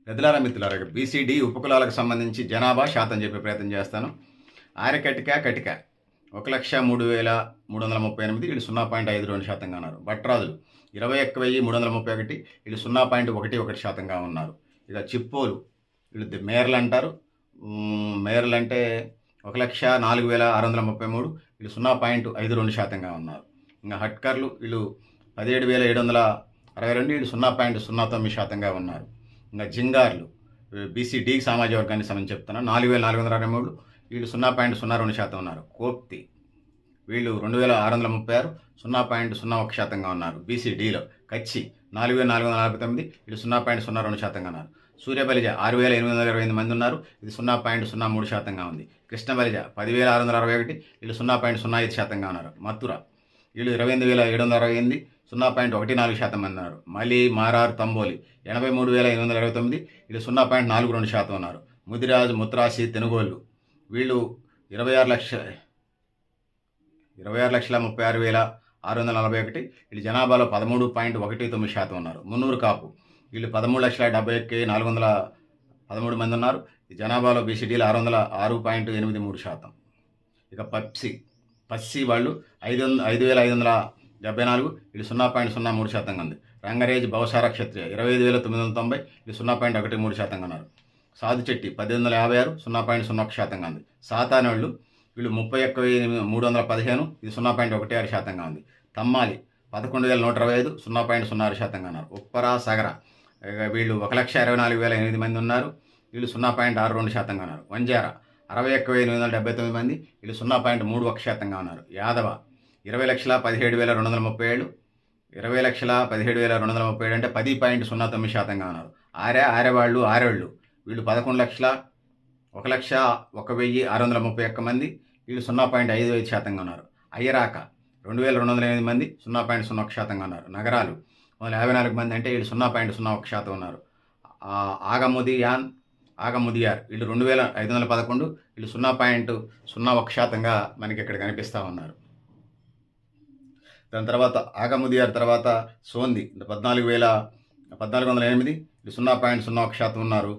మిత్రులారా మిత్రులారా బీసీడీ ఉపకులాలకు సంబంధించి జనాభా శాతం చెప్పే ప్రయత్నం చేస్తాను. కటిక 1,03,338 వీళ్ళు 0.52% ఉన్నారు. భట్రాజులు 21,331 వీళ్ళు 0.11% ఉన్నారు. ఇక చిప్పోలు వీళ్ళు మేర్లు అంటారు. మేర్లు అంటే 1,04,633 వీళ్ళు 0.52% ఉన్నారు. ఇంకా హట్కర్లు వీళ్ళు 17,762 వీళ్ళు 0.09% ఉన్నారు. ఇంకా జింగార్లు బీసీడీకి సామాజిక వర్గానికి సంబంధించి చెప్తున్నాను. 4,463 వీళ్ళు 0.02% ఉన్నారు. కోప్తి వీళ్ళు 2,636 0.01% ఉన్నారు. బీసీడీలో కచ్చి 4,449 వీళ్ళు 0.02% ఉన్నారు. సూర్యబలిజ 6,828 మంది ఉన్నారు. ఇది 0.03% ఉంది. కృష్ణబలిజ 10,661 వీళ్ళు 0.05% ఉన్నారు. మథుర వీళ్ళు 28,768 0.14% మంది ఉన్నారు. మలి మారార్ తంబోలి 83,829 వీళ్ళు 0.42% ఉన్నారు. ముదిరాజు ముత్రాసి తెనుగోళ్ళు వీళ్ళు 26,36,641 వీళ్ళు జనాభాలో 13.19% ఉన్నారు. మున్నూరు కాపు వీళ్ళు 13,71,413 మంది ఉన్నారు. ఈ జనాభాలో బీసీడీలు 606.83%. ఇక పస్సి వాళ్ళు 5,574 వీళ్ళు 0.03% ఉంది. రంగరేజ్ బహుసార క్షత్రియ 25,990 వీళ్ళు 0.13% ఉన్నారు. సాధు చెట్టి 1856 0.01% ఉంది. సాతానోళ్ళు వీళ్ళు 31,315 ఇది 0.16% ఉంది. తమ్మాలి 11,125 0.06% ఉన్నారు. ఉప్పరా సగర వీళ్ళు 1,24,008 మంది ఉన్నారు. వీళ్ళు 0.62% ఉన్నారు. వంజార 61,879 మంది వీళ్ళు 0.31% ఉన్నారు. యాదవ 20,17,237 20,17,237 అంటే 10.09% ఉన్నారు. ఆరేవాళ్ళు వీళ్ళు 1,01,631 మంది వీళ్ళు 0.55% ఉన్నారు. అయ్యరాక 2,208 మంది 0.01% ఉన్నారు. నగరాలు 54 మంది అంటే వీళ్ళు 0.01% ఉన్నారు. ఆగముదియార్ వీళ్ళు 2,511 వీళ్ళు 0.01%గా మనకి ఇక్కడ కనిపిస్తూ ఉన్నారు. దాని తర్వాత ఆగముదియార్ తర్వాత సోంది 14,408 వీళ్ళు 0.01% ఉన్నారు.